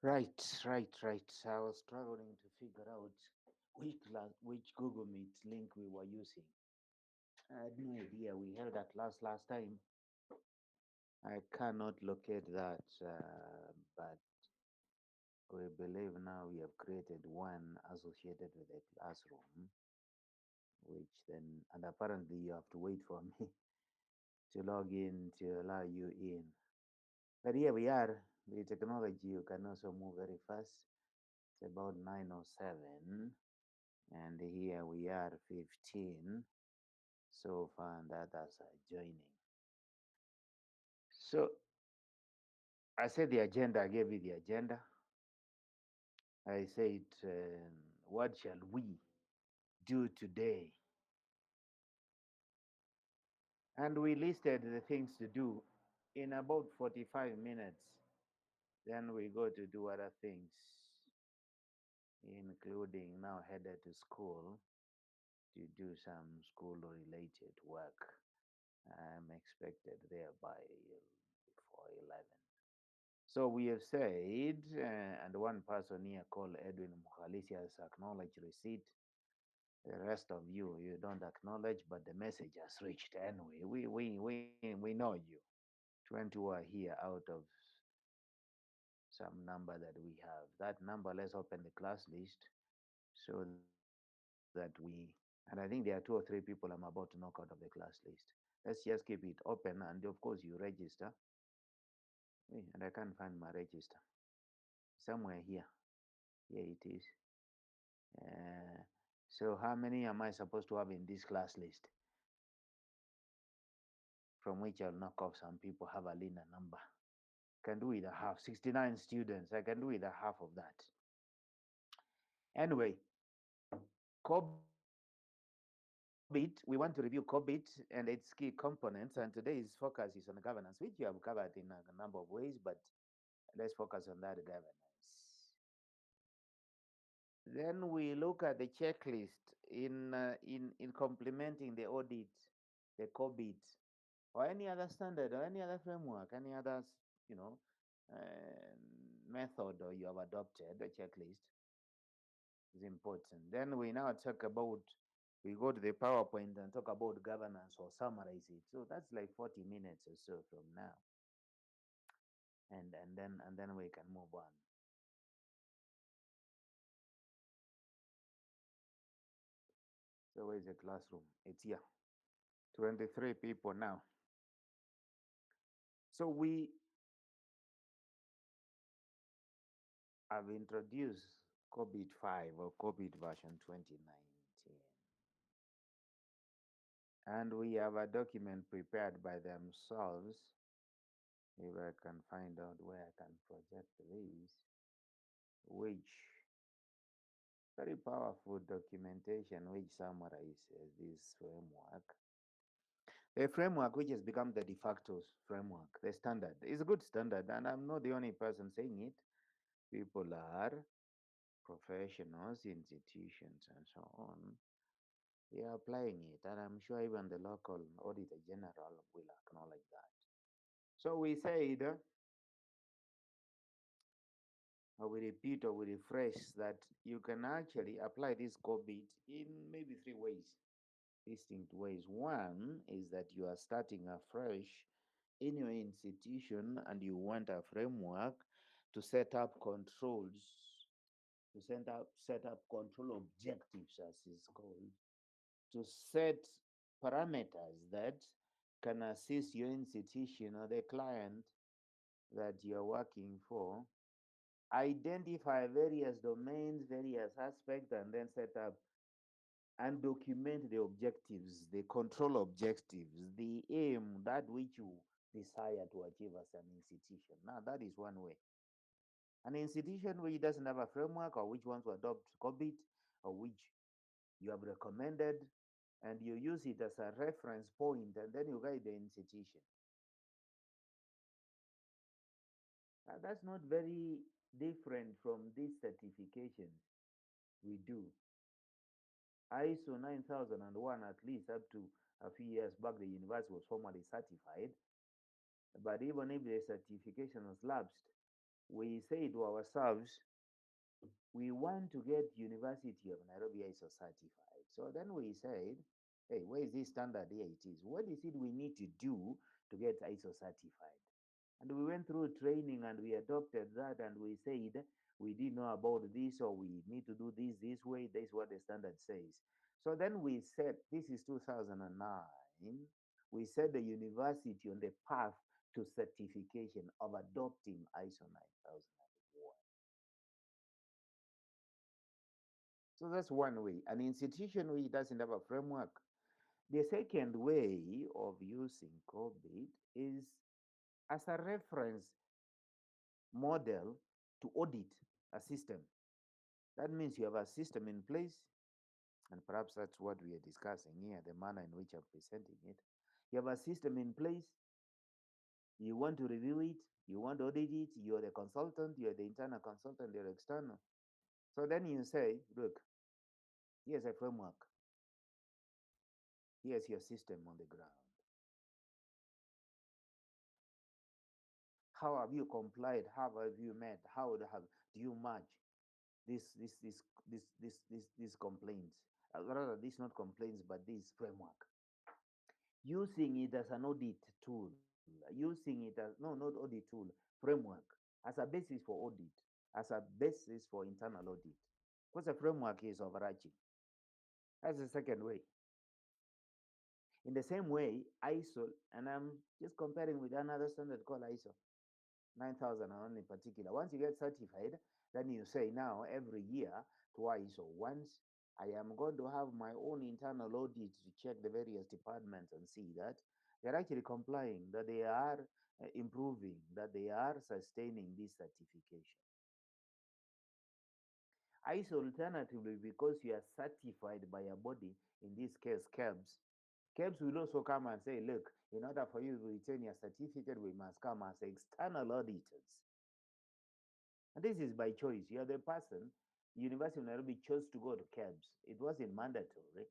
Right. I was struggling to figure out which Google Meet link we were using. I had no idea. We held that last time. I cannot locate that, but we believe now we have created one associated with a classroom, which then, and apparently you have to wait for me to log in to allow you in. But here we are. The technology you can also move very fast. It's about 9:07, and here we are 15 so far, and others are joining. So I said the agenda, I gave you the agenda. I said, what shall we do today? And we listed the things to do in about 45 minutes. Then we go to do other things, including now headed to school to do some school related work. I'm expected there by before 11. So we have said, and one person here called Edwin Mukhalisi has acknowledged receipt. The rest of you, you don't acknowledge, but the message has reached anyway. We know you. 20 who are here out of some number that we have. That number, let's open the class list so that and I think there are 2 or 3 people I'm about to knock out of the class list. Let's just keep it open, and of course you register. And I can't find my register. Somewhere here. Here it is. Uh, so how many am I supposed to have in this class list? From which I'll knock off some people have a linear number. Can do with a half. 69 students. I can do with a half of that. Anyway, COVID, we want to review COVID and its key components. And today's focus is on governance, which you have covered in a number of ways, but let's focus on that governance. Then we look at the checklist in complementing the audit, the COVID, or any other standard or any other framework, any other you know method or you have adopted. The checklist is important. Then we now talk about we go to the PowerPoint and talk about governance or summarize it. So that's like 40 minutes or so from now, and then we can move on. So where's the classroom? It's here. 23 people now. So we have introduced COVID 5 or COVID version 2019. And we have a document prepared by themselves. If I can find out where I can project this, which very powerful documentation which summarizes this framework. A framework which has become the de facto framework, the standard. It's a good standard, and I'm not the only person saying it. People are professionals, institutions, and so on. They are applying it, and I'm sure even the local auditor general will acknowledge that. So we said, or we repeat or we refresh that you can actually apply this COVID in maybe 3 ways, distinct ways. One is that you are starting afresh in your institution and you want a framework to set up controls, to set up control objectives, as is called, to set parameters that can assist your institution or the client that you're working for identify various domains, various aspects, and then set up and document the objectives, the control objectives, the aim, that which you desire to achieve as an institution. Now, that is one way. An institution which doesn't have a framework or which wants to adopt COVID or which you have recommended and you use it as a reference point and then you guide the institution. That's not very different from these certifications we do. ISO 9001, at least up to a few years back, the university was formally certified. But even if the certification was lapsed, we say to ourselves, we want to get University of Nairobi ISO certified. So then we said, hey, where is this standard here? It is. What is it we need to do to get ISO certified? And we went through training and we adopted that and we said we didn't know about this or we need to do this way. This is what the standard says. So then we said, this is 2009, we set the university on the path to certification of adopting ISO 9001. So that's one way. An institution which doesn't have a framework. The second way of using COVID is as a reference model to audit a system. That means you have a system in place, and perhaps that's what we are discussing here, the manner in which I'm presenting it. You have a system in place, you want to review it, you want to audit it, you're the consultant, you're the internal consultant, you're external. So then you say, look, here's a framework, here's your system on the ground. How have you complied? How have you met? How do you match this this this these complaints? Rather, these not complaints, but this framework. Using it as an audit tool, using it as no, not audit tool, framework as a basis for audit, as a basis for internal audit. Because the framework is overarching. That's the second way. In the same way, ISO, and I'm just comparing with another standard called ISO 9001 in particular. Once you get certified, then you say now every year, twice or once, I am going to have my own internal audit to check the various departments and see that they're actually complying, that they are improving, that they are sustaining this certification. ISO alternatively, because you are certified by a body, in this case, KEBS, KEBS will also come and say, look, in order for you to retain your certificate, we must come as external auditors. And this is by choice. You are the person, University of Nairobi chose to go to KEBS. It wasn't mandatory.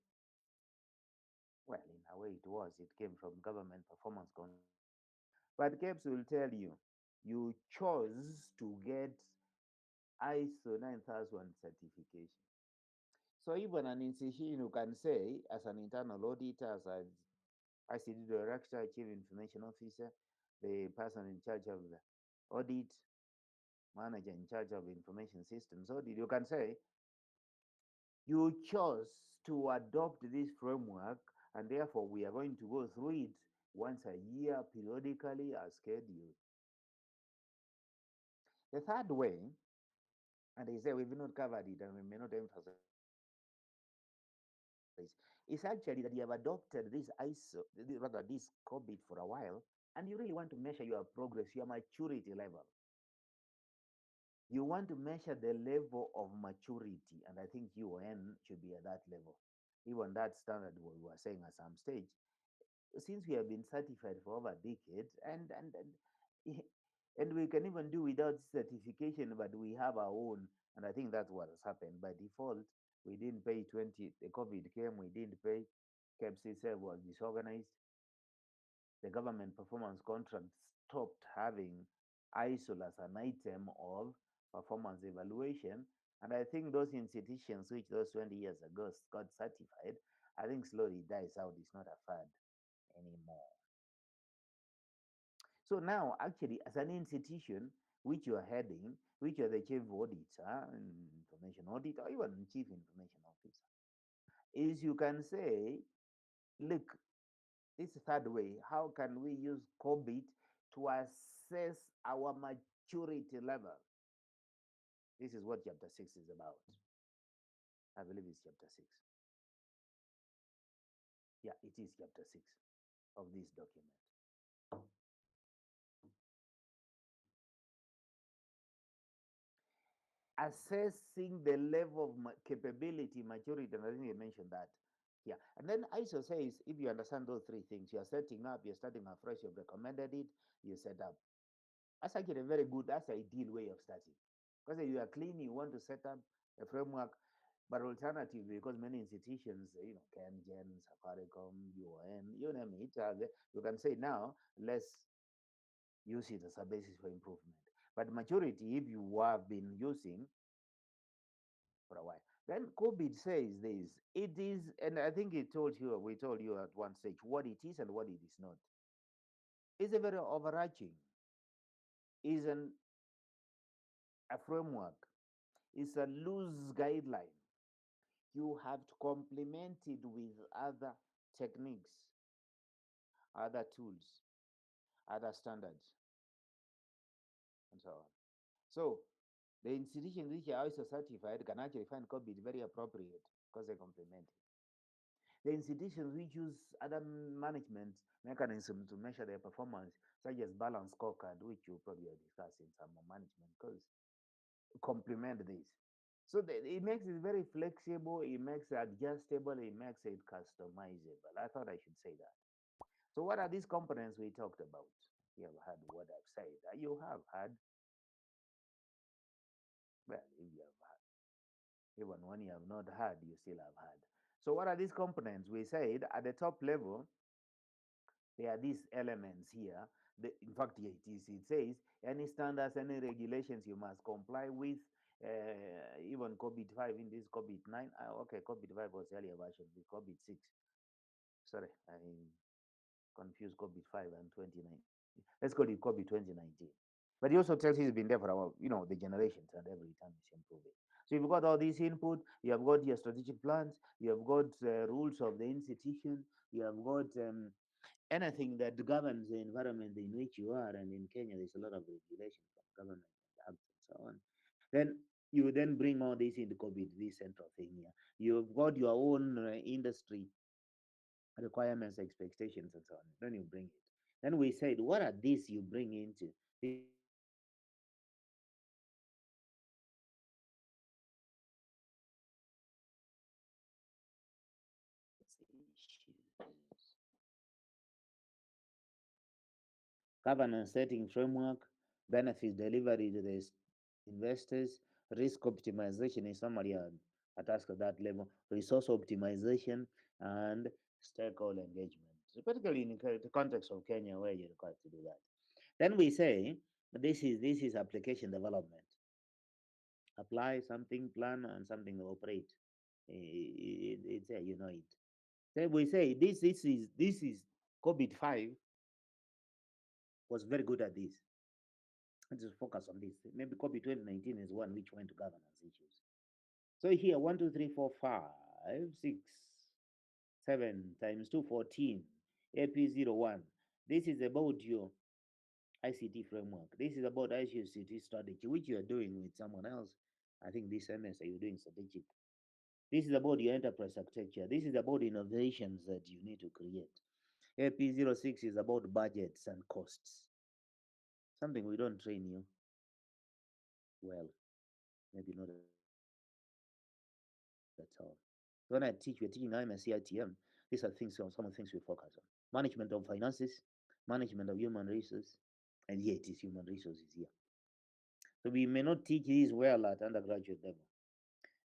Well, in a way it was. It came from government performance contract. But KEBS will tell you, you chose to get ISO 9000 certification. So even an institution who can say, as an internal auditor, as an ICD director, chief information officer, the person in charge of the audit, manager in charge of information systems audit, you can say, you chose to adopt this framework, and therefore we are going to go through it once a year, periodically, as scheduled. The third way, and they say we've not covered it and we may not emphasize, is actually that you have adopted this ISO, rather this COVID for a while, and you really want to measure your progress, your maturity level. You want to measure the level of maturity, and I think UN should be at that level. Even that standard we were saying at some stage, since we have been certified for over decades, and we can even do without certification, but we have our own, and I think that's what has happened. By default, we didn't pay 20, the COVID came, we didn't pay, KEBS itself was disorganized, the government performance contract stopped having ISO as an item of performance evaluation. And I think those institutions which those 20 years ago got certified, I think slowly dies out. It's not a fad anymore. So now, actually, as an institution which you are heading, which you are the chief auditor, information auditor, or even chief information officer, is you can say, look, this third way, how can we use COVID to assess our maturity level? This is what chapter 6 is about. I believe it's chapter 6. Yeah, it is chapter 6 of this document. Assessing the level of capability, maturity, and I think you mentioned that. Yeah. And then ISO says, if you understand those three things, you're setting up, you're starting afresh, you've recommended it, you set up. That's actually a very good, that's an ideal way of starting. Because you are clean, you want to set up a framework, but alternatively, because many institutions, CanGen, Safaricom, UN, you name it, you can say now, let's use it as a basis for improvement. but majority, if you have been using for a while. Then COVID says this. It is, and I think it told you, we told you at one stage what it is and what it is not. It's a very overarching, is a framework, it's a loose guideline. You have to complement it with other techniques, other tools, other standards, and so on. So the institutions which are also certified can actually find COVID very appropriate because they complement it. The institutions which use other management mechanisms to measure their performance, such as balance scorecard, which you probably will discuss in some more management course, complement this. So it makes it very flexible, it makes it adjustable, it makes it customizable. I thought I should say that. So what are these components we talked about? You have heard what I've said. You have had, well, if you have had, even when you have not had, you still have had. So what are these components? We said at the top level, there are these elements here. In fact, here it is. It says any standards, any regulations you must comply with. Even COVID-5 in this COVID-9. Okay, COVID-5 was the earlier version. With COVID-6. Sorry, I confused COVID-5 and 2019. Let's call it COVID 2019. But he also tells you it's been there for our, the generations, and every time it's improving. So you've got all these input, you have got your strategic plans, you have got rules of the institution, you have got anything that governs the environment in which you are. And in Kenya, there's a lot of regulation from government and acts and so on. Then you then bring all this into COVID, this central thing here. You've got your own industry requirements, expectations, and so on. Then you bring it. Then we said, what are these you bring into? This is governance setting framework, benefits delivery to the investors, risk optimization in summary a task at that level, resource optimization, and stakeholder engagement. So particularly in the context of Kenya, where you're required to do that. Then we say this is application development. Apply something, plan, and something operate. It's there, you know it. Then we say this is COVID-5 was very good at this. Let's just focus on this. Maybe COVID 2019 is one which went to governance issues. So here, 1, 2, 3, 4, 5, 6, 7 times 2, 14, AP01. This is about your ICT framework. This is about ICT strategy, which you are doing with someone else. I think this semester you're doing strategic. This is about your enterprise architecture. This is about innovations that you need to create. AP06 is about budgets and costs. Something we don't train you well, maybe not at all. When I teach, we're teaching IMSC ITM. These are things, some of the things we focus on. Management of finances, management of human resources, and here it is human resources here. So we may not teach these well at undergraduate level.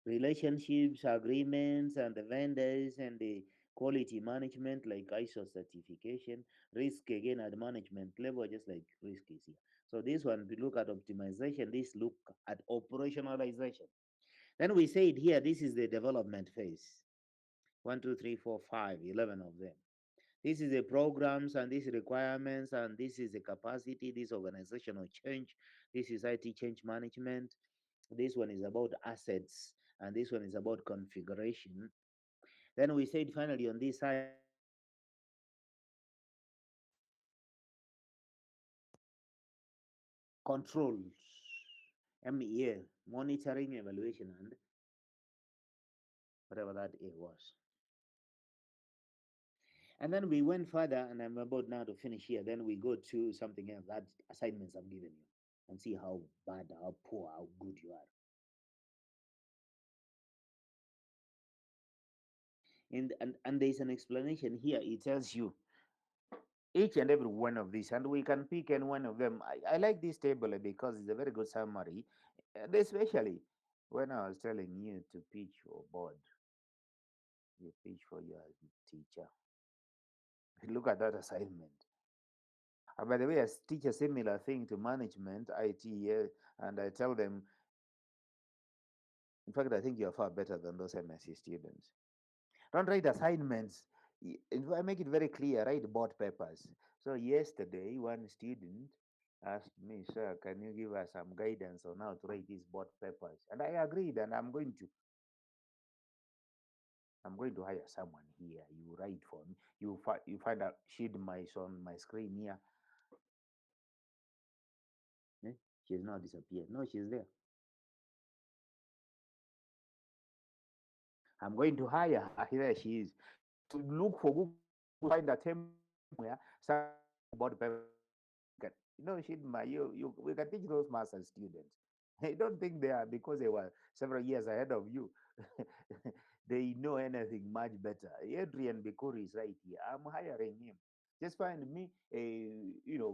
Relationships, agreements, and the vendors and the quality management like ISO certification, risk again at management level, just like risk is here. So this one, we look at optimization, this look at operationalization. Then we said here, this is the development phase. 1, 2, 3, 4, 5, 11 of them. This is the programs and these requirements, and this is the capacity, this organizational change. This is IT change management. This one is about assets, and this one is about configuration. Then we said finally on this side, controls, MEA, monitoring, evaluation, and whatever that A was. And then we went further, and I'm about now to finish here. Then we go to something else, that assignments I've given you, and see how bad, how poor, how good you are. And there's an explanation here. It tells you each and every one of these, and we can pick any one of them. I like this table because it's a very good summary, and especially when I was telling you to pitch for board, you pitch for your teacher. Look at that assignment. By the way, I teach a similar thing to management, IT, and I tell them, in fact, I think you're far better than those MSc students. Don't write assignments. If I make it very clear, write board papers. So yesterday, one student asked me, "Sir, can you give us some guidance on how to write these board papers?" And I agreed, and I'm going to hire someone here. You write for me. You find a sheet my on my screen here. Eh? She's not disappeared. No, she's there. I'm going to hire her. Here she is. To look for Google, find a somewhere, some board paper. Shidma, we can teach those master students. I don't think they are because they were several years ahead of you. They know anything much better. Adrian Bikuri is right here. I'm hiring him. Just find me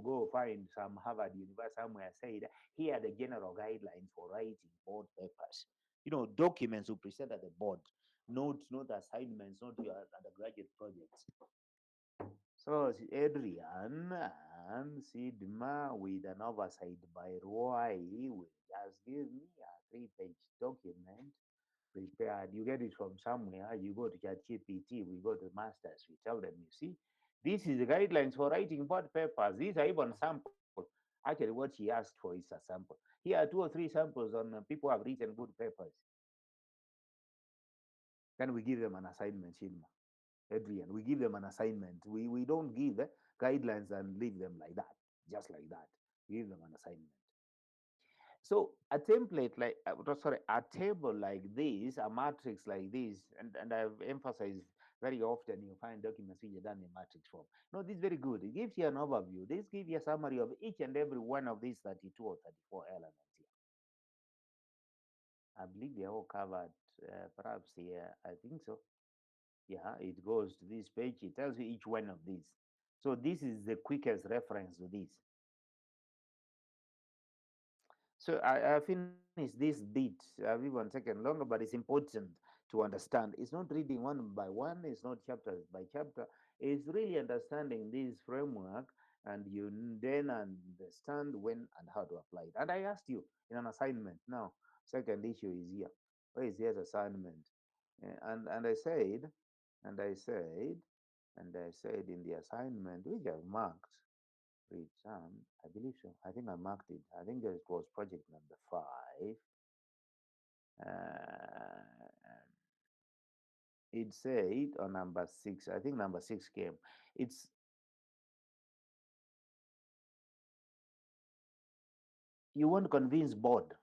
go find some Harvard University somewhere. Say that here are the general guidelines for writing board papers. Documents you present at the board, notes, not assignments, not your undergraduate projects. So Adrian and Sidma with an oversight by Roy will just give me a three-page document prepared. You get it from somewhere. You go to ChatGPT. We go to masters. We tell them, you see, this is the guidelines for writing board papers. These are even samples. Actually, what she asked for is a sample. Here are two or three samples on people who have written good papers. Then we give them an assignment, Shilma. Adrian, we give them an assignment. We don't give guidelines and leave them like that, just like that. We give them an assignment. So a template like, sorry, a table like this, a matrix like this, and I've emphasized very often you find documents which are done in matrix form. No, this is very good. It gives you an overview. This gives you a summary of each and every one of these 32 or 34 elements here. I believe they're all covered, perhaps here. I think so. Yeah, it goes to this page. It tells you each one of these. So this is the quickest reference to this. So I finished this bit. I've even taken longer, but it's important to understand. It's not reading one by one. It's not chapters by chapter. It's really understanding this framework, and you then understand when and how to apply it. And I asked you in an assignment. Now, second issue is here. Where is this assignment? And I said, and I said, and I said in the assignment, which I've marked, return, I believe so. I think I marked it. I think it was project number 5. It said on number 6. I think number 6 came. It's you want to convince board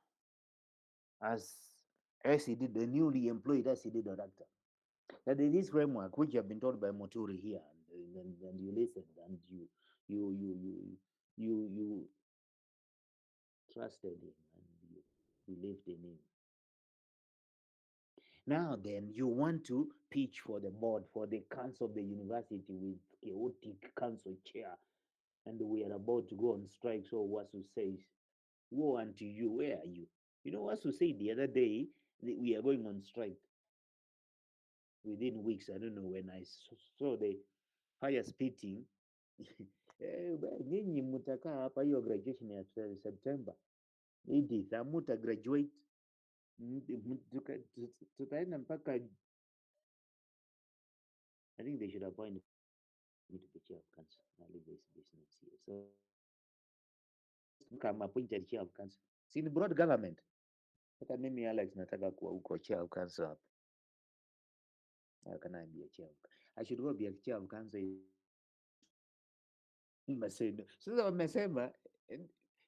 as he did the newly employed SED director that there is framework which you have been told by Moturi here, and you listened and you trusted him and you believed in him. Now then, you want to pitch for the board, for the council of the university with chaotic council chair, and we are about to go on strike. So Wasu says, woe unto you, where are you? Wasu said the other day that we are going on strike within weeks. I don't know when I saw the fire spitting. Nyinyi mutakaa hapa hiyo graduation ya September. Edith, amuta graduate. Tutaenda mpaka I think they should appoint me to be chair of council. I leave this business here. So I'm appointed chair of council. See, in broad government. Hata mimi Alex nataka kuwa uko chair of council hapa. How can I be a chair of I should go be a chair of council in Maseno. So wamesema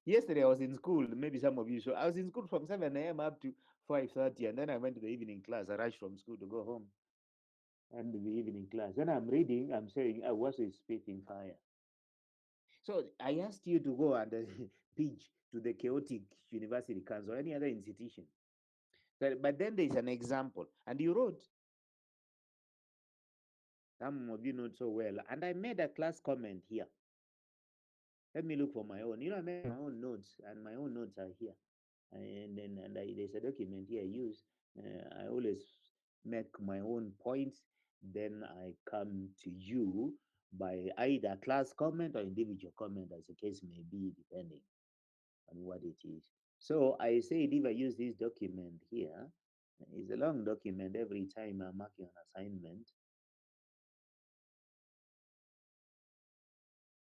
yesterday I was in school, maybe some of you so I was in school from 7 a.m. up to 5:30, and then I went to the evening class. I rushed from school to go home. And the evening class. When I'm reading, I'm saying, I was spitting fire. So I asked you to go and pitch to the chaotic university council or any other institution. But then there's an example, and you wrote. Some of you know so well. And I made a class comment here. Let me look for my own. I made my own notes, and my own notes are here. And then there's a document here I use. I always make my own points. Then I come to you by either class comment or individual comment, as the case may be, depending on what it is. So I said if I use this document here, it's a long document. Every time I'm marking an assignment,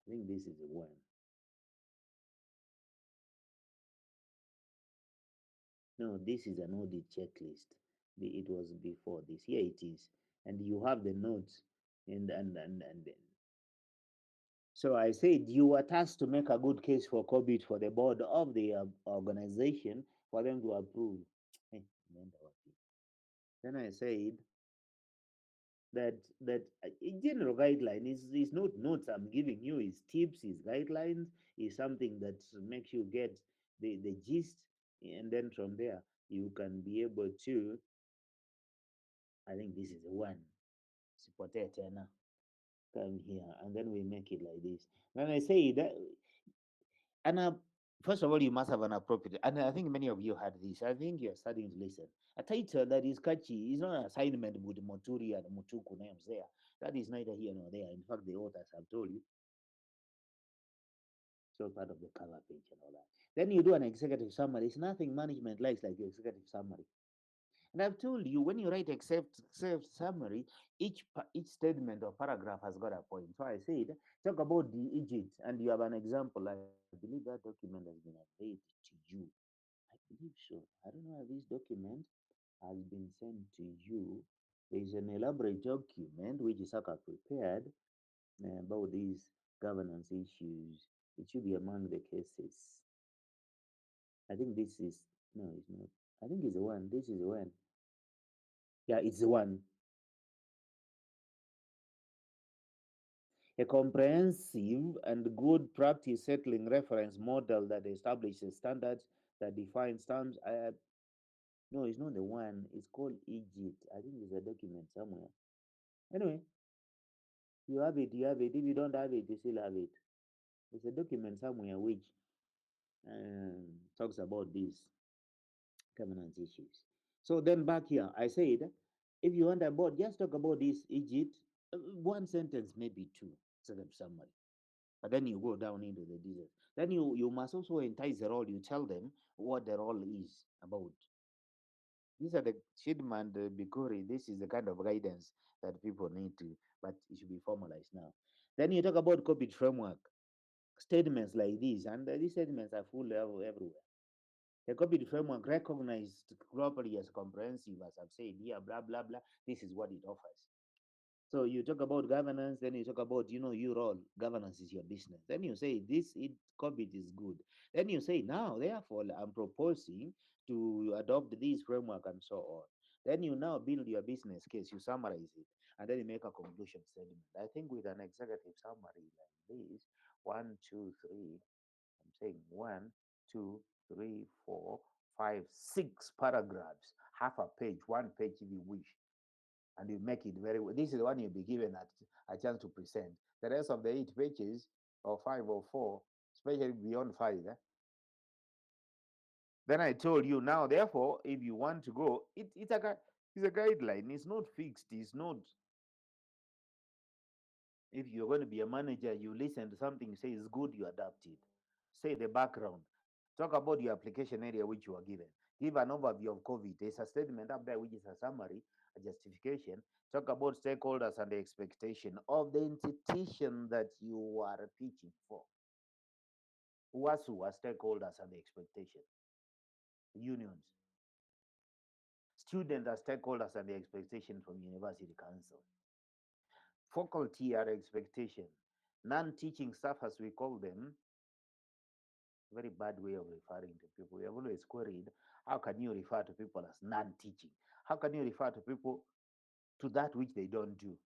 I think this is the one. No, this is an audit checklist. It was before this. Here it is. And you have the notes. And so I said you were tasked to make a good case for COVID for the board of the organization for them to approve. Hey, then I said that a general guideline is not notes I'm giving you, is tips, is guidelines, is something that makes you get the gist, and then from there you can be able to. I think this is the one. Support now. Come here, and then we make it like this. Then I say that, and first of all, you must have an appropriate, and I think many of you had this. I think you're starting to listen. A title that is catchy is not an assignment with Moturi and Mutuku names there. That is neither here nor there. In fact, the authors have told you. So part of the cover page and all that. Then you do an executive summary. It's nothing management likes like the executive summary. And I've told you when you write executive summary, each statement or paragraph has got a point. So I said, talk about the Egypt, and you have an example. I believe that document has been updated to you. I believe so. I don't know if this document has been sent to you. There is an elaborate document which Isaka prepared about these governance issues. It should be among the cases. I think this is, no, it's not. I think it's the one. This is the one. Yeah, it's the one. A comprehensive and good practice settling reference model that establishes standards that defines terms. No, it's not the one. It's called Egypt. I think there's a document somewhere. Anyway, you have it, you have it. If you don't have it, you still have it. There's a document somewhere which talks about these governance issues. So then back here, I said, if you want about, just talk about this Egypt, one sentence, maybe two, sort of summary. But then you go down into the details. Then you must also entice the role. You tell them what the role is about. These are the Shidman and the Bikuri. This is the kind of guidance that people need to, but it should be formalized now. Then you talk about COVID framework. Statements like these, and these statements are full everywhere. The COVID framework recognized globally as comprehensive, as I've said here, blah, blah, blah. This is what it offers. So you talk about governance, then you talk about, your role. Governance is your business. Then you say COVID is good. Then you say, now, therefore, I'm proposing to adopt this framework and so on. Then you now build your business case, you summarize it, and then you make a conclusion statement. I think with an executive summary like this, one, two, three, I'm saying one, two, three, four, five, six paragraphs, half a page, one page if you wish, and you make it very well. This is the one you'll be given a chance to present. The rest of the 8 pages, or five or four, especially beyond five, then I told you now, therefore, if you want to go, it's a guideline. It's not fixed. It's not, if you're going to be a manager, you listen to something, say it's good, you adapt it. Say the background. Talk about your application area which you are given. Give an overview of COVID. There's a statement up there which is a summary, a justification. Talk about stakeholders and the expectation of the institution that you are pitching for. WASU are stakeholders and the expectation. Unions. Students are stakeholders and the expectation from university council. Faculty are expectation. Non-teaching staff, as we call them, very bad way of referring to people. We have always queried, how can you refer to people as non-teaching? How can you refer to people to that which they don't do?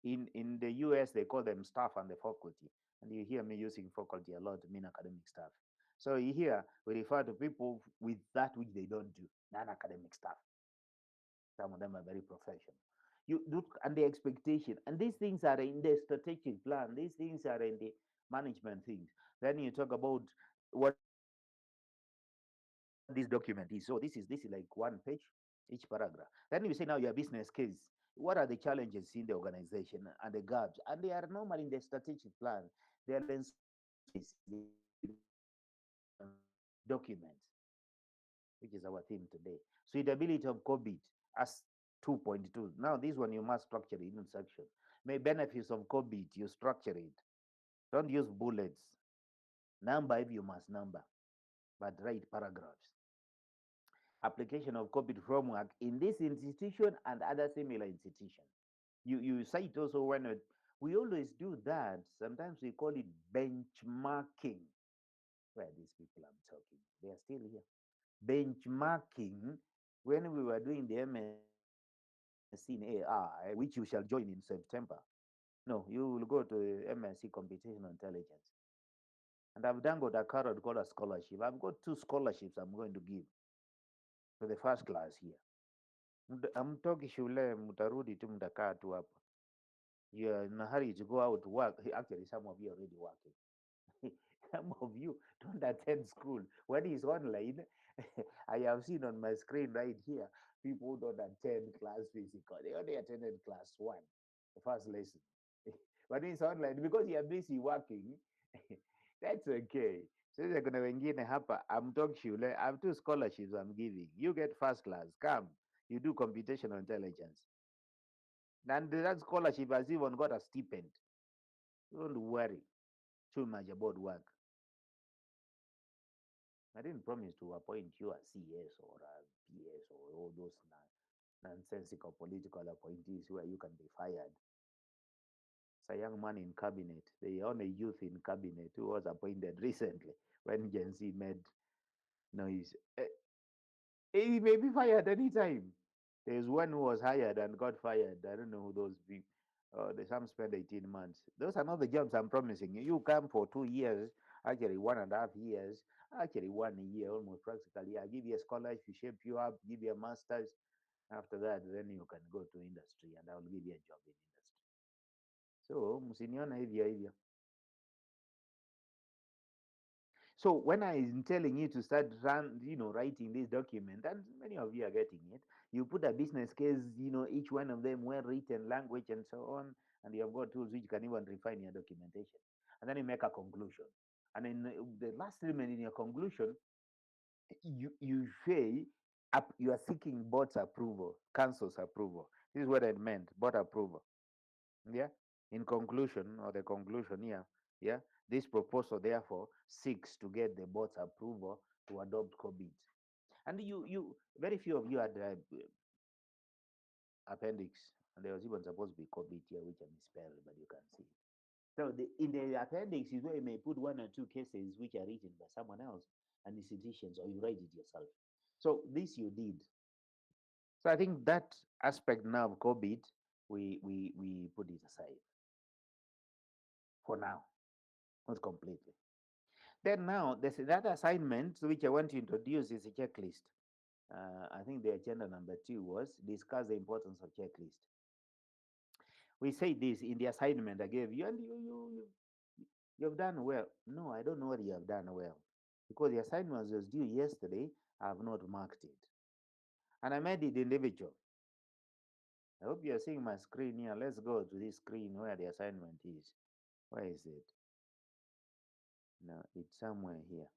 In the US, they call them staff and the faculty. And you hear me using faculty a lot to mean academic staff. So here, we refer to people with that which they don't do, non-academic staff. Some of them are very professional. You look and the expectation, and these things are in the strategic plan. These things are in the management things. Then you talk about what this document is. So this is like one page, each paragraph. Then you say now your business case. What are the challenges in the organization and the gaps? And they are normally in the strategic plan. They are in some cases, they are in documents, which is our theme today. Suitability of COVID as 2.2. Now, this one you must structure it in section. May benefits of COVID, you structure it. Don't use bullets. Number if you must number, but write paragraphs. Application of COVID framework in this institution and other similar institutions. You cite also when we always do that. Sometimes we call it benchmarking. Where are these people I'm talking? They are still here. Benchmarking when we were doing the MSc in AI, which you shall join in September. No, you will go to MSc Computational Intelligence. And I've done got a carrot called a scholarship. I've got two scholarships I'm going to give to the first class here. Amtoki shule mutarudi tu mtakaa tu hapa. You're in a hurry to go out to work. Actually, some of you are already working. Some of you don't attend school. When it's online, I have seen on my screen right here, people don't attend class physical. They only attended class one, the first lesson. But it's online because you are busy working. That's okay. So they're gonna wengine hapa. I'm talking shule. I have two scholarships I'm giving. You get first class. Come. You do computational intelligence. And that scholarship has even got a stipend. Don't worry too much about work. I didn't promise to appoint you as CS or a PS or all those nonsensical political appointees where you can be fired. It's a young man in cabinet, the only youth in cabinet who was appointed recently when Gen Z made noise. He may be fired anytime. There's one who was hired and got fired. I don't know who those people. The some spent 18 months. Those are not the jobs I'm promising you. You come for 2 years, actually 1.5 years, actually 1 year, almost practically. I give you a scholarship, shape you up, give you a master's. After that, then you can go to industry and I'll give you a job in industry. So, msiniona hivyo hivyo. So when I'm telling you to start writing this document, and many of you are getting it, you put a business case, each one of them well written, language and so on, and you have got tools which can even refine your documentation. And then you make a conclusion. And in the last element in your conclusion, you say you are seeking board's approval, council's approval. This is what I meant, board approval. Yeah. In conclusion, or the conclusion here, yeah, this proposal therefore seeks to get the board's approval to adopt COVID. And you, very few of you had appendix, and there was even supposed to be COVID here, which I misspelled, but you can see. So in the appendix is where you may put one or two cases which are written by someone else and institutions, or you write it yourself. So this you did. So I think that aspect now of COVID, we put it aside for now, not completely. Then now there's another assignment which I want to introduce is a checklist. I think the agenda number 2 was discuss the importance of checklist. We say this in the assignment I gave you, and you've done well. No, I don't know what you have done well because the assignment was due yesterday. I have not marked it, and I made it individual. I hope you are seeing my screen here. Let's go to this screen where the assignment is. Where is it? No, it's somewhere here.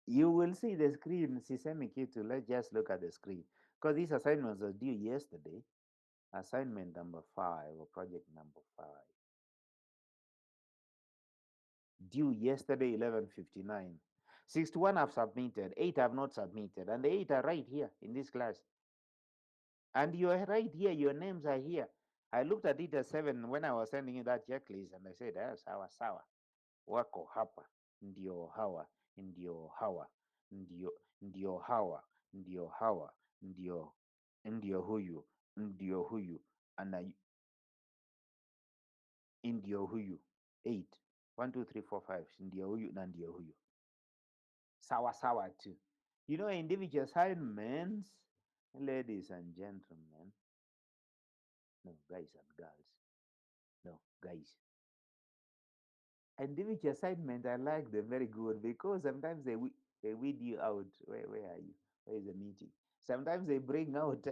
You will see the screen, Sisemi Kitu. Let's just look at the screen. Because these assignments are due yesterday. Assignment number 5 or project number 5. Due yesterday, 11:59. 61 have submitted, 8 have not submitted. And the 8 are right here in this class. And you are right here, your names are here. I looked at it at 7 when I was sending you that checklist and I said, sawa sawa. Wako hapa, ndio hawa, ndio hawa, ndio hawa, ndio hawa, ndio huyu, ndio huyu, ana ndio huyu. 8. 1, 2, 3, 4, 5. Ndio huyu na ndio huyu. Sawa sawa too. Individual assignments, ladies and gentlemen. No, guys and girls. No, guys. Individual assignment, I like them very good because sometimes they weed you out. Where are you? Where is the meeting? Sometimes they bring out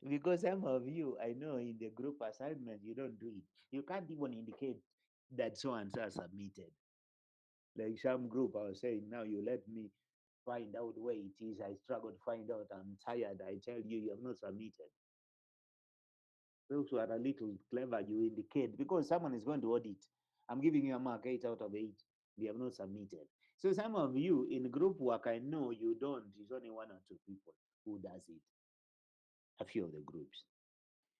because some of you, I know in the group assignment, you don't do it. You can't even indicate that so and so submitted. Like some group, I was saying, now you let me find out where it is. I struggle to find out. I'm tired. I tell you, you have not submitted. Those who are a little clever, you indicate because someone is going to audit. I'm giving you a mark 8 out of 8. They have not submitted. So some of you in group work, I know you don't. It's only 1 or 2 people who does it. A few of the groups.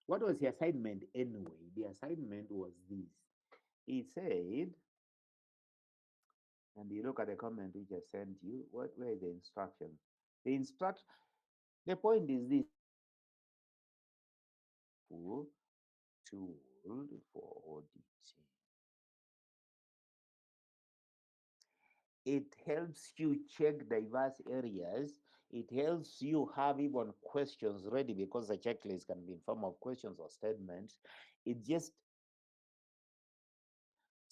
What was the assignment anyway? The assignment was this. It said, and you look at the comment which I sent you. What were the instructions? The instruct. The point is this: full tool for auditing. It helps you check diverse areas. It helps you have even questions ready because the checklist can be in form of questions or statements. It just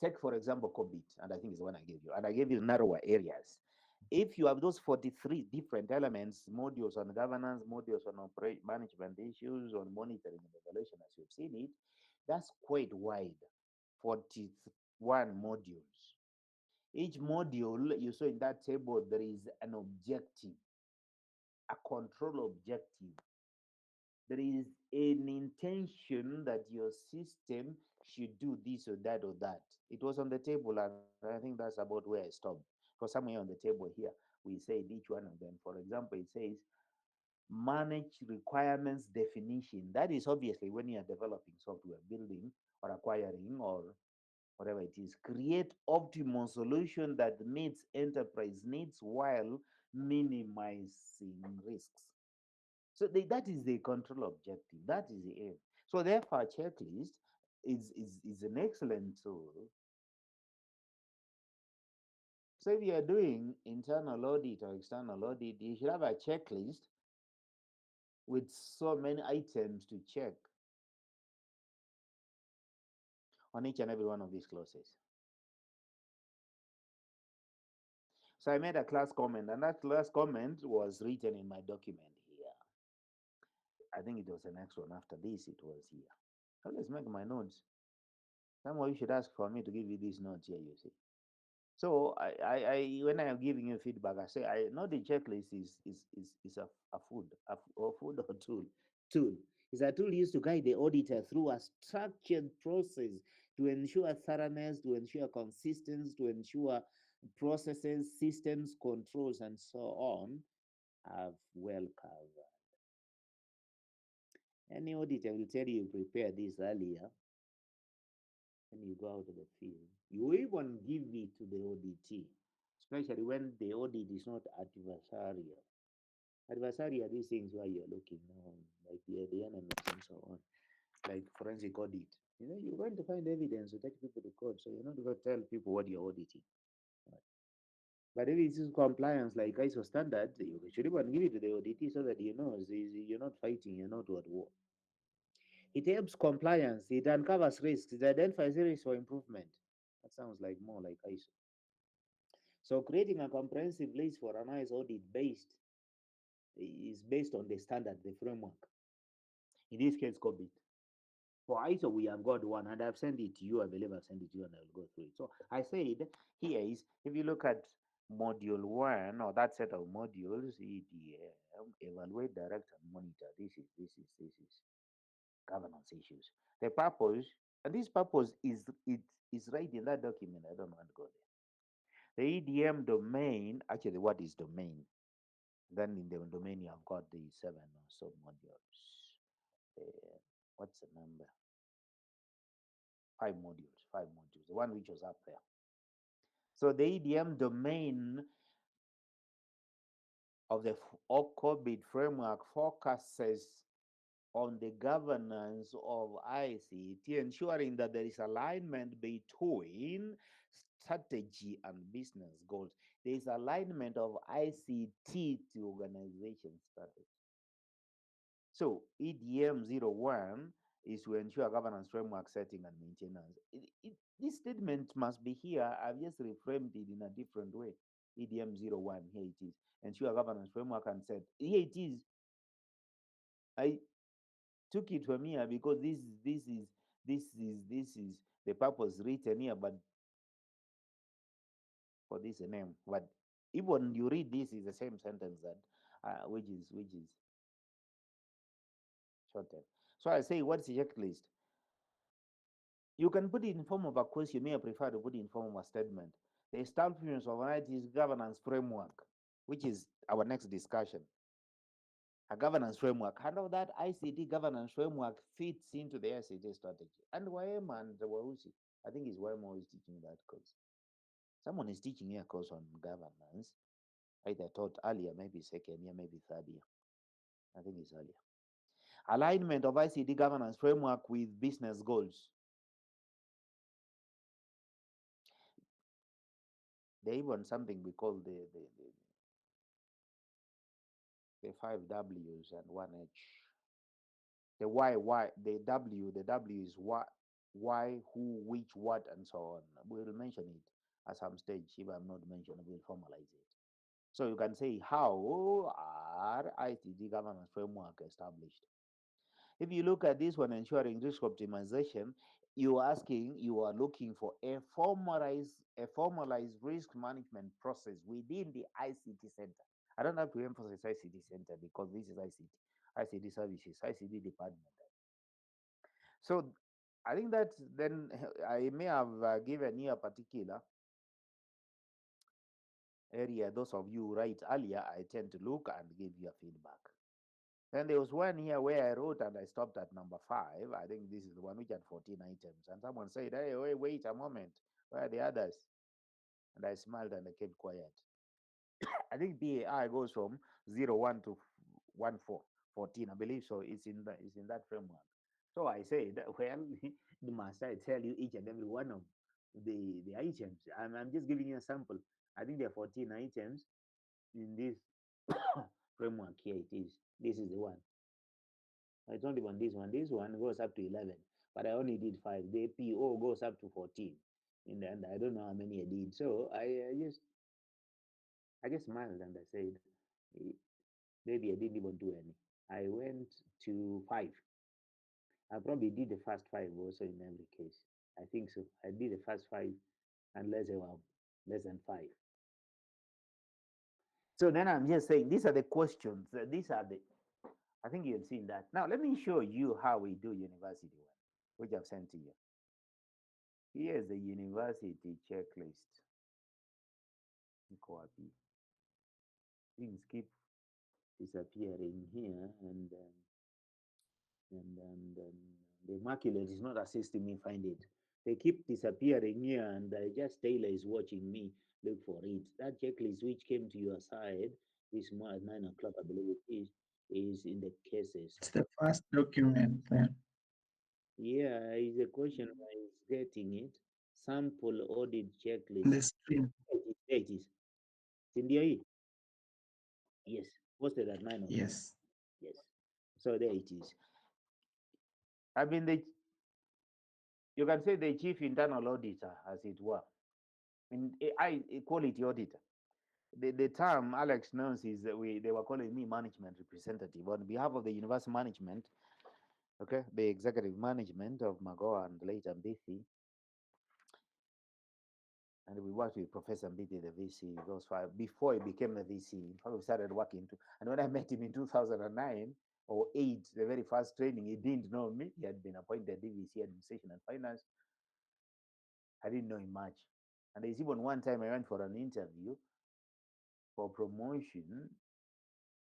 take, for example, COVID, and I think it's the one I gave you, and I gave you narrower areas. If you have those 43 different elements, modules on governance, modules on management issues, on monitoring and evaluation, as you've seen it, that's quite wide, 41 modules. Each module you saw in that table, there is an objective, a control objective. There is an intention that your system should do this or that or that. It was on the table, and I think that's about where I stopped. Because somewhere on the table here, we said each one of them. For example, it says manage requirements definition. That is obviously when you are developing software, building or acquiring or whatever it is. Create optimal solution that meets enterprise needs while minimizing risks. So that is the control objective. That is the aim. So therefore, checklist is an excellent tool. So if you are doing internal audit or external audit, you should have a checklist with so many items to check on each and every one of these clauses. So I made a class comment, and that class comment was written in my document here. I think it was the next one after this, it was here. So let's make my notes. Some of you should ask for me to give you these notes here, you see. So I when I am giving you feedback, I say I know the checklist is a food, or food or tool. Tool is a tool used to guide the auditor through a structured process to ensure thoroughness, to ensure consistency, to ensure processes, systems, controls, and so on have well covered. Any auditor will tell you prepare this earlier when you go out of the field. You even give it to the auditee, especially when the audit is not adversarial. Adversarial are these things where you're looking now, like the enemies and so on, like forensic audit. You know, you're going to find evidence to take people to court, so you're not going to tell people what you're auditing. Right. But if it's compliance like ISO standard, you should even give it to the auditee so that you know you're not fighting, you're not at war. It helps compliance, it uncovers risks, it identifies areas for improvement. That sounds like more like ISO. So creating a comprehensive list for an ISO audit is based on the standard, the framework. In this case, COVID. For ISO, we have got one, and I've sent it to you. I believe I've sent it to you, and I'll go through it. So I said here is if you look at module one or that set of modules, EDM, evaluate, direct, and monitor. This is governance issues. The purpose, and this purpose is right in that document. I don't want to go there. The EDM domain, actually, what is domain? Then in the domain, you have got the 7 or so modules. What's the number? 5 modules, 5 modules, the one which was up there. So the EDM domain of the OCOBIT framework focuses on the governance of ICT, ensuring that there is alignment between strategy and business goals. There is alignment of ICT to organization strategy. So EDM 01 is to ensure governance framework setting and maintenance. This statement must be here. I've just reframed it in a different way. EDM 01, here it is. Ensure governance framework and set. Here it is. I took it from here because this is the purpose written here, but for this name. But even you read this is the same sentence that which is shortened. So I say, what's the checklist? You can put it in form of a question. You may prefer to put it in form of a statement. The establishment of an IT's governance framework, which is our next discussion. A governance framework. How that ICT governance framework fits into the ICT strategy. And Waema and Wausi, I think it's Waema who is teaching that course. Someone is teaching here a course on governance. Either taught earlier, maybe second year, maybe third year. I think it's earlier. Alignment of ICT governance framework with business goals. They even something we call the five W's and one H. The the W is what, why, who, which, what, and so on. We'll mention it at some stage. If I'm not mentioning, we'll formalize it. So you can say, how are ICT governance framework established? If you look at this one, ensuring risk optimization, you are looking for a formalized risk management process within the ICT center. I don't have to emphasize ICT center because this is ICT services, ICT department. So I think that then I may have given you a particular area. Those of you who write earlier, I tend to look and give you a feedback. Then there was one here where I wrote and I stopped at number 5. I think this is the one which had 14 items. And someone said, hey, wait a moment. Where are the others? And I smiled and I kept quiet. I think BAI goes from 01 to 14, I believe so. It's in that framework. So I said, well, must I tell you each and every one of the items? I'm just giving you a sample. I think there are 14 items in this framework. Here it is. This is the one. It's not even this one. This one goes up to 11, but I only did 5. The PO goes up to 14. In the end, I don't know how many I did. So I just smiled and I said, "Eh, maybe I didn't even do any. I went to 5. I probably did the first 5 also in every case. I think so. I did the first 5 unless they were less than 5. So then I'm just saying these are the questions. These are the, I think you've seen that. Now let me show you how we do university one, which I've sent to you. Here's the university checklist. Copy. Things keep disappearing here, and the maculator is not assisting me find it. They keep disappearing here, and just Taylor is watching me look for it. That checklist which came to your side this morning at 9 o'clock, I believe it is in the cases. It's the first document there. Yeah, is a question is getting it. Sample audit checklist. On the screen. There it is. It's in the Yes, posted at 9 o'clock. Yes. Yes. So there it is. I mean, you can say the chief internal auditor, as it were, in a quality auditor. The term Alex knows is that they were calling me management representative on behalf of the university management. Okay, the executive management of Magoa and later BC, and we worked with Professor Mbiti, the VC, those 5 before he became the VC. In fact, we started working too. And when I met him in 2009 or 8, the very first training, he didn't know me. He had been appointed DVC Administration and Finance. I didn't know him much. And there's even one time I went for an interview for promotion.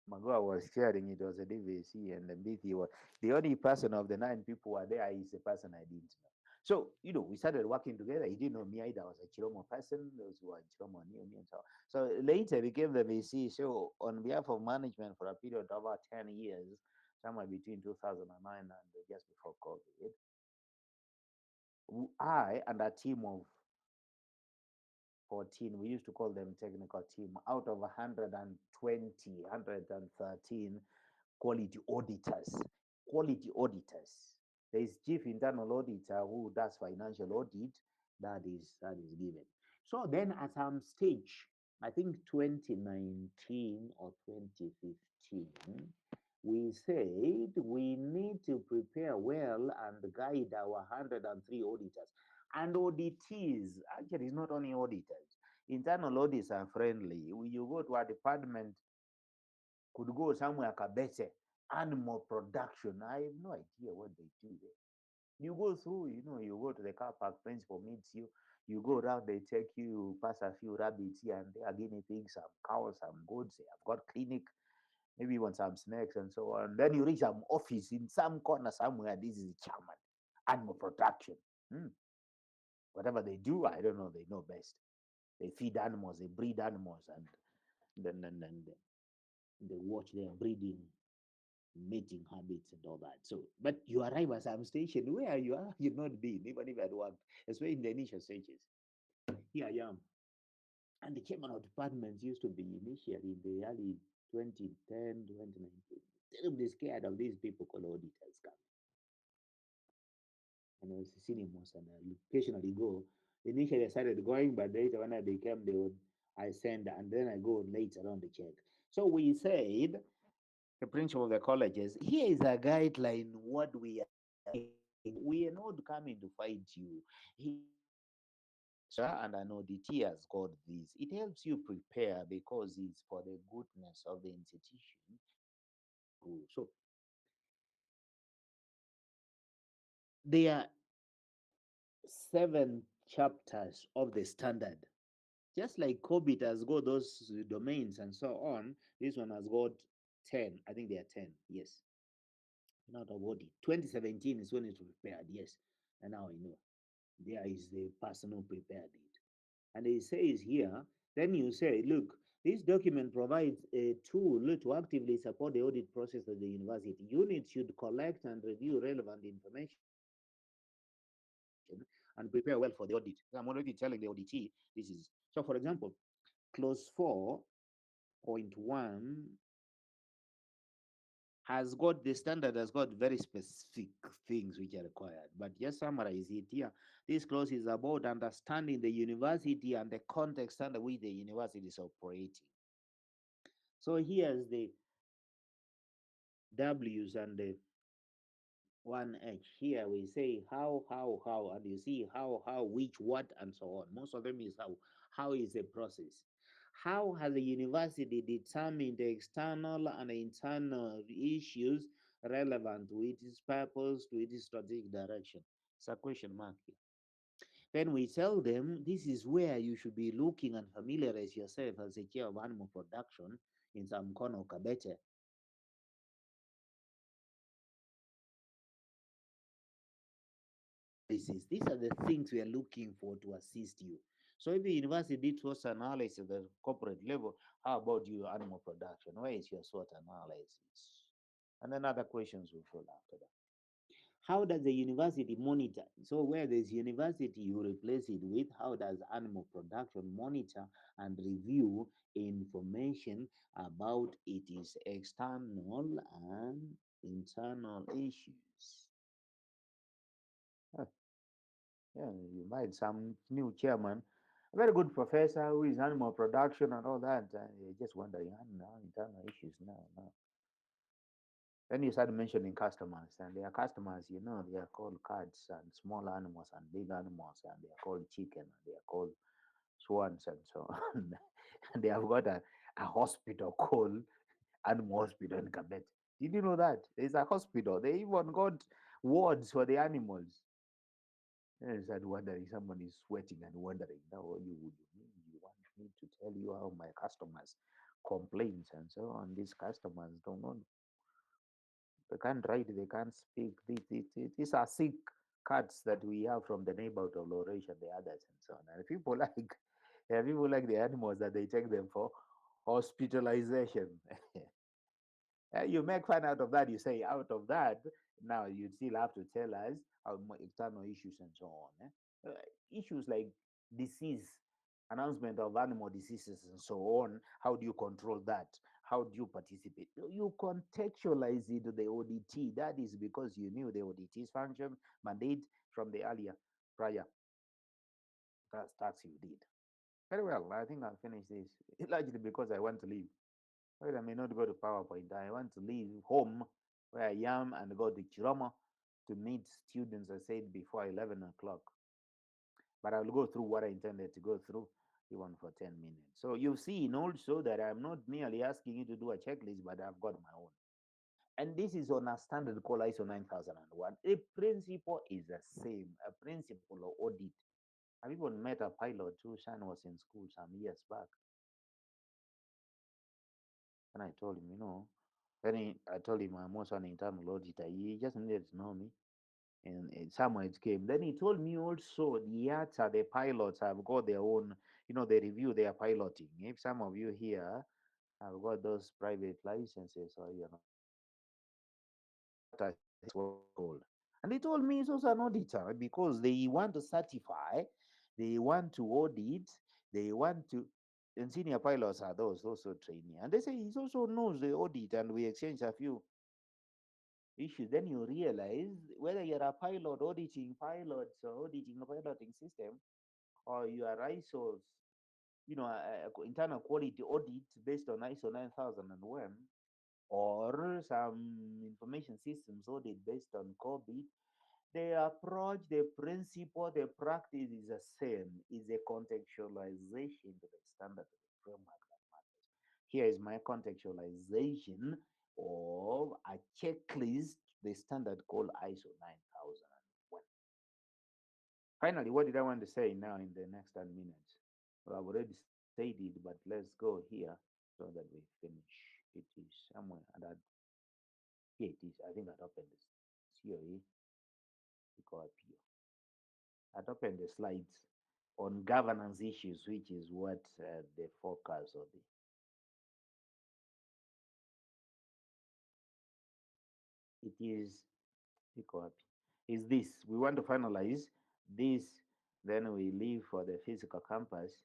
Magoa was sharing it was a DVC, and Mbiti was the only person of the 9 people who were there is a person I didn't know. So, we started working together. He didn't know me either. I was a Chiromo person. Those who were Chiromo knew me and so on. So later I became the VC. So on behalf of management for a period of about 10 years, somewhere between 2009 and just before COVID, I and a team of 14, we used to call them technical team, out of 120, 113 quality auditors. Quality auditors. There is chief internal auditor who does financial audit. That is given. So then at some stage, I think 2019 or 2015, We said we need to prepare well and guide our 103 auditors. And auditees, actually, it's not only auditors. Internal audits are friendly. You go to a department, could go somewhere, Kabete, animal production. I have no idea what they do there. You go through, you go to the car park, principal meets you. You go around, they take you, pass a few rabbits here and there, guinea pigs, some cows, some goats. They have got clinic, maybe you want some snacks and so on. Then you reach some office in some corner somewhere. This is the chairman, animal production. Hmm. Whatever they do, I don't know. They know best. They feed animals, they breed animals, and then they watch their breeding, mating habits and all that. So, but you arrive at some station where you are, you've not been, even if at work, especially in the initial stages. Here I am. And the chairman of departments used to be initially in the early 2010, 2019, terribly scared of these people called auditors coming. And I was seeing him once and I occasionally go. Initially I started going, but later when I became the I send and then I go later on the check. So we said the principal of the colleges, here is a guideline what we are saying. We are not coming to fight you. Here and an auditee has got this. It helps you prepare because it's for the goodness of the institution. So there are 7 chapters of the standard. Just like COVID has got those domains and so on, this one has got 10. I think there are 10. Yes. Not about it. 2017 is when it was prepared. Yes. And now I know. There is the person who prepared it. And it says here, then you say, look, this document provides a tool to actively support the audit process of the university. Units should collect and review relevant information and prepare well for the audit. I'm already telling the auditee this is. So, for example, clause 4.1 has got the standard has got very specific things which are required. But just summarize it here. This clause is about understanding the university and the context under which the university is operating. So here's the W's and the 1H. Here we say how, and you see how, which, what, and so on. Most of them is how. How is the process? How has the university determined the external and internal issues relevant to its purpose, to its strategic direction? It's a question mark here. Then we tell them this is where you should be looking and familiarize yourself as a chair of animal production in some corner of Kabete. Analysis. These are the things we are looking for to assist you. So if the university did SWOT analysis at the corporate level, how about your animal production? Where is your SWOT analysis? And then other questions will follow after that. How does the university monitor? So where there's university, you replace it with how does animal production monitor and review information about its external and internal issues. Yeah, you might some new chairman, a very good professor who is animal production and all that. And you're just wondering, now internal issues now. Then you start mentioning customers, and their customers, they are called cats and small animals and big animals, and they are called chicken, and they are called swans, and so on. And they have got a hospital called Animal Hospital in Kabet. Did you know that? There's a hospital. They even got wards for the animals. And I started wondering, someone is sweating and wondering, now what you would mean? You want me to tell you how my customers complaints and so on. These customers don't know, they can't write, they can't speak. These are sick cats that we have from the neighborhood of Laurentian, the others and so on. And people like yeah, people like the animals that they take them for hospitalization. You make fun out of that. You say out of that, now you still have to tell us how external issues and so on. Issues like disease, announcement of animal diseases and so on. How do you control that? How do you participate? You contextualize it to the ODT. That is because you knew the ODT's function mandate from the earlier prior tax you did. Very well. I think I'll finish this largely because I want to leave. Well, I may not go to PowerPoint. I want to leave home where I am and go to Chiroma to meet students, I said, before 11 o'clock. But I'll go through what I intended to go through even for 10 minutes. So you've seen also that I'm not merely asking you to do a checklist, but I've got my own. And this is on a standard called ISO 9001. A principle is the same, a principle of audit. I've even met a pilot whose son was in school some years back. And I told him, I told him I'm also an internal auditor. He just needed to know me. And somewhere it came. Then he told me also the YATA, the pilots have got their own, they review their piloting. If some of you here have got those private licenses or you're not YATA, I think that's what it's called. And they told me he's also an auditor because they want to certify, they want to audit, they want to, and senior pilots are those also training. And they say he also knows the audit, and we exchange a few issues. Then you realize whether you're a pilot auditing pilots or auditing a piloting system, or you are ISO's, internal quality audit based on ISO 9001, or some information systems audit based on COVID, the approach, the principle, the practice is the same, is a contextualization to the standard of the framework that matters. Here is my contextualization of a checklist, the standard called ISO 9001. Finally, what did I want to say now in the next 10 minutes? Well, I've already said it, but let's go here so that we finish. It is somewhere, and that, here it is. I think I'd open this COE, we call it PO. I'd open the slides on governance issues, which is what the focus of it is. Is this? We want to finalize this, then we leave for the physical campus,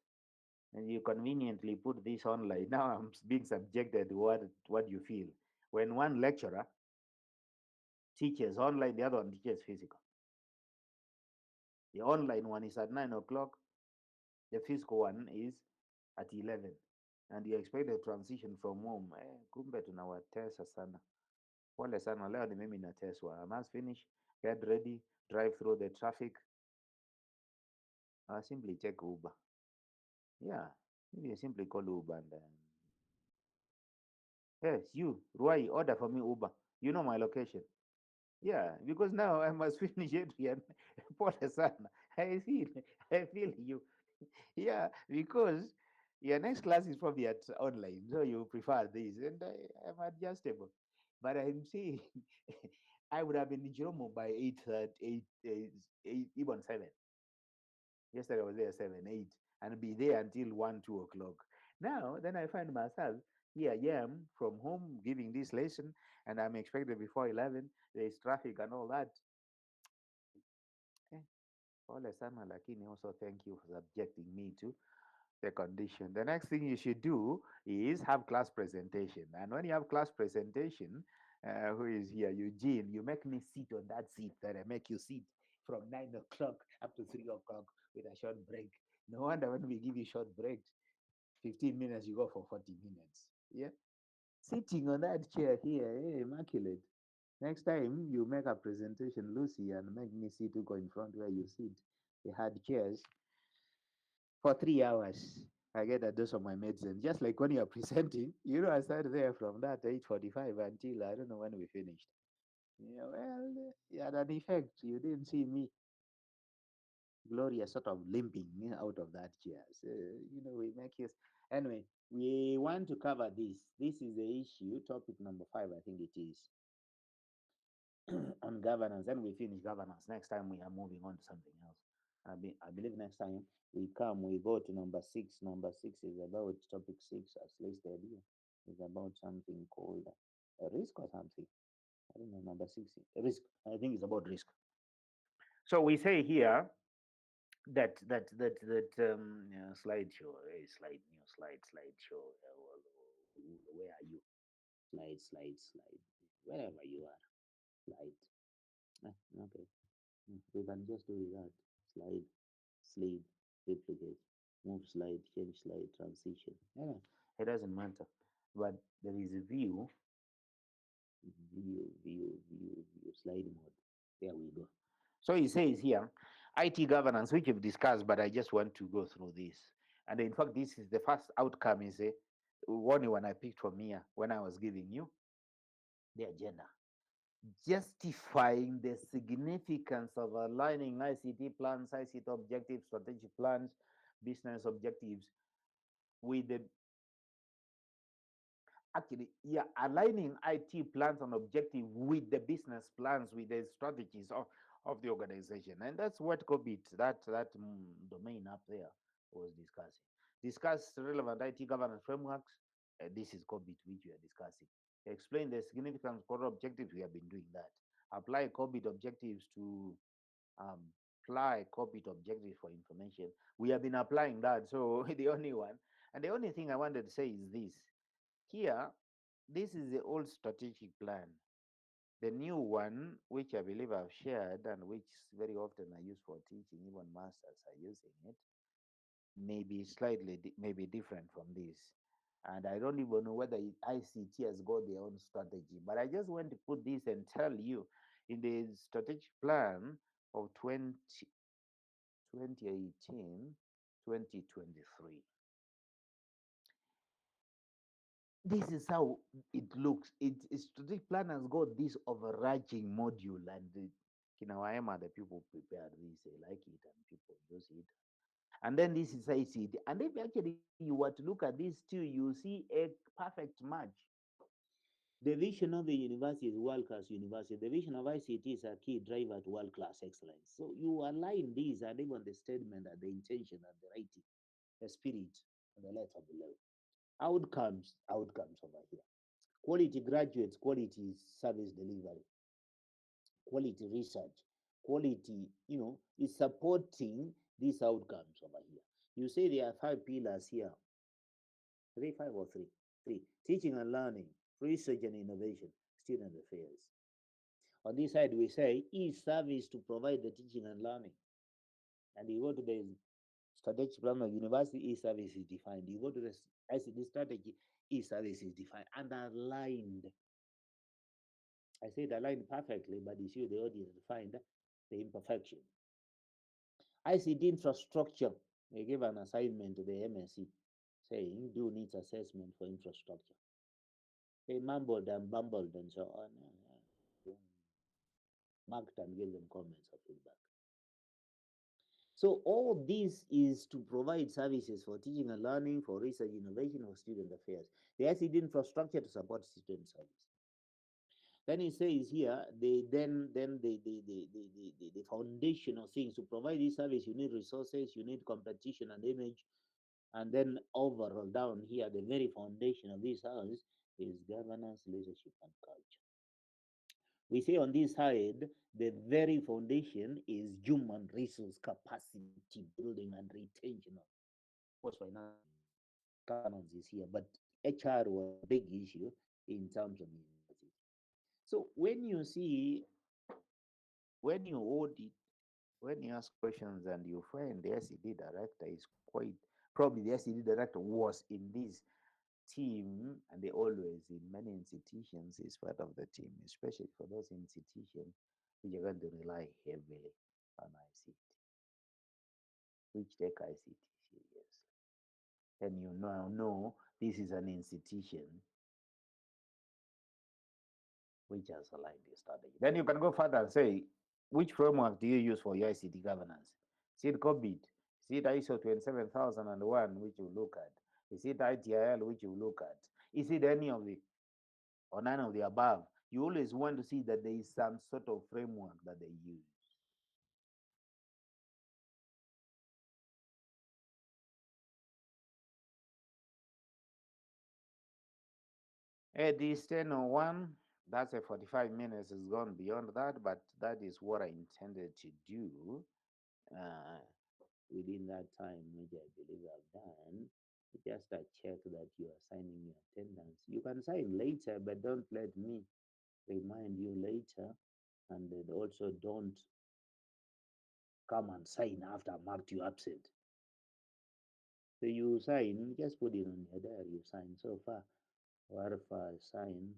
and you conveniently put this online. Now I'm being subjected to what you feel when one lecturer teaches online, the other one teaches physical. The online one is at 9 o'clock, the physical one is at 11, and you expect a transition from home. Kumbe tunawatesa sana. Pole sana, leo ni mimi nateswa. I must finish, get ready, drive through the traffic. I simply take Uber. Yeah, maybe you simply call Uber and yes, you, Ruai, order for me Uber. You know my location. Yeah, because now I must finish it here. Pole sana. I feel, I feel you. Yeah, because your next class is probably at online, so you prefer this, and I'm adjustable. But I'm saying I would have been in Jeromo by 8, even 7. Yesterday I was there 7, 8, and be there until 1, 2 o'clock. Now, then I find myself here I am from home giving this lesson, and I'm expected before 11. There's traffic and all that. Eh, Pole sana, lakini also thank you for subjecting me to the condition. The next thing you should do is have class presentation. And when you have class presentation, who is here? Eugene, you make me sit on that seat that I make you sit from 9 o'clock up to 3 o'clock with a short break. No wonder when we give you short breaks, 15 minutes, you go for 40 minutes. Yeah. Sitting on that chair here, immaculate. Next time you make a presentation, Lucy, and make me sit to go in front where you sit. They had chairs for 3 hours. I get a dose of my medicine. Just like when you're presenting, I started there from that 8:45 until I don't know when we finished. Yeah, well, you had an effect. You didn't see me, Gloria, sort of limping out of that chair. So, we make it. Anyway, we want to cover this. This is the issue, topic number 5, I think it is, on governance. Then we finish governance. Next time we are moving on to something else. I believe next time we go to number 6. Number 6 is about topic 6 as listed here. Is about something called a risk or something. I don't know. Number 6, risk. I think it's about risk. So we say here that slideshow, slideshow. Where are you? Slide. Wherever you are, slide. Okay. We can just do that. Slide, sleeve, duplicate, move slide, change slide, transition. Yeah, it doesn't matter. but there is a view, slide mode. There we go. So he says here, IT governance, which we've discussed, but I just want to go through this. And in fact, this is the first outcome is a one I picked from here when I was giving you the agenda. Justifying the significance of aligning ICT plans, ICT objectives, strategic plans, business objectives with the actually, yeah, aligning IT plans and objective with the business plans, with the strategies of the organization. And that's what COVID, that domain up there was discussing. Discuss relevant IT governance frameworks. This is COVID, which we are discussing. Explain the significant core objectives. We have been doing that. Apply COVID objectives to um, apply COVID objectives for information. We have been applying that. So the only one, and the only thing I wanted to say is this here, this is the old strategic plan. The new one, which I believe I've shared and which very often I use for teaching, even masters are using it, may be slightly maybe different from this. And I don't even know whether ICT has got their own strategy. But I just want to put this and tell you in the strategic plan of 2018, 2023. This is how it looks. Strategic plan has got this overarching module, and the Kinawaema, the people prepared this, they like it, and people use it. And then this is ICT. And if actually you were to look at this too, you see a perfect match. The vision of the university is world-class university. The vision of ICT is a key driver to world-class excellence. So you align these and even the statement and the intention and the writing, the spirit, and the letter below. Outcomes over here. Quality graduates, quality service delivery, quality research, quality, is supporting these outcomes over here. You say there are 5 pillars here. Three, five, or three? Three. Teaching and learning, research and innovation, student affairs. On this side, we say e-service to provide the teaching and learning. And you go to the strategic plan of university, e-service is defined. You go to the ICT strategy, e-service is defined and aligned. I said aligned perfectly, but it's you, the audience, to find the imperfection. ICT infrastructure, they give an assignment to the MSc saying do needs assessment for infrastructure. They mumbled and bumbled and so on. Marked and gave them comments or feedback. So all this is to provide services for teaching and learning, for research, innovation, for student affairs. The ICT infrastructure to support student service. Then it says here, the foundational things to provide this service, you need resources, you need competition and image, and then overall down here, the very foundation of this house is governance, leadership, and culture. We say on this side, the very foundation is human resource capacity building and retention. Of course, finance governance is here, but HR was a big issue in terms of university. So when you see, when you audit, when you ask questions and you find the SED director is quite, probably the SED director was in this team, and they always in many institutions is part of the team, especially for those institutions which are going to rely heavily on ICT, which take ICT seriously. And you now know this is an institution which has aligned the strategy. Then you can go further and say, which framework do you use for your ICT governance? Is it COVID? Is it ISO 27001, which you look at? Is it ITIL, which you look at? Is it any of the, or none of the above? You always want to see that there is some sort of framework that they use. At this 10:01, that's a 45 minutes, has gone beyond that, but that is what I intended to do. Uh, Within that time, which I believe I've done, just check that you are signing your attendance. You can sign later, but don't let me remind you later. And then also don't come and sign after I marked you absent. So you sign, just put it on your diary, you sign so far. Warfa assigned,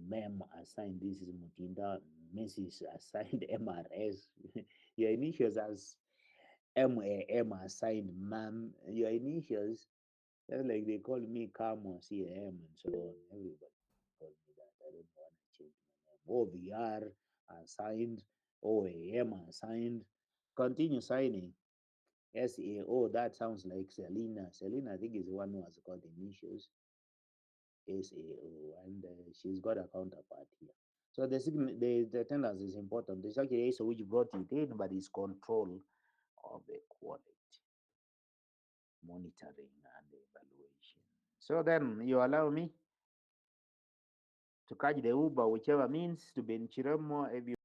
mem assigned, this is Mutinda, Mrs. assigned MRS. Your initials as MAM assigned ma'am. Your initials, just like they call me Camo, CAM, and so on. Everybody call me that. I don't want to change my name. OVR assigned, OAM assigned. Continue signing. SAO, that sounds like Selena. Selena, I think, is the one who has got initials. SAO, and she's got a counterpart here. So the attendance is important. It's actually ASO which brought it in, but it's control of the quality, monitoring, and evaluation. So then you allow me to catch the Uber, whichever means to Ben Chiramo.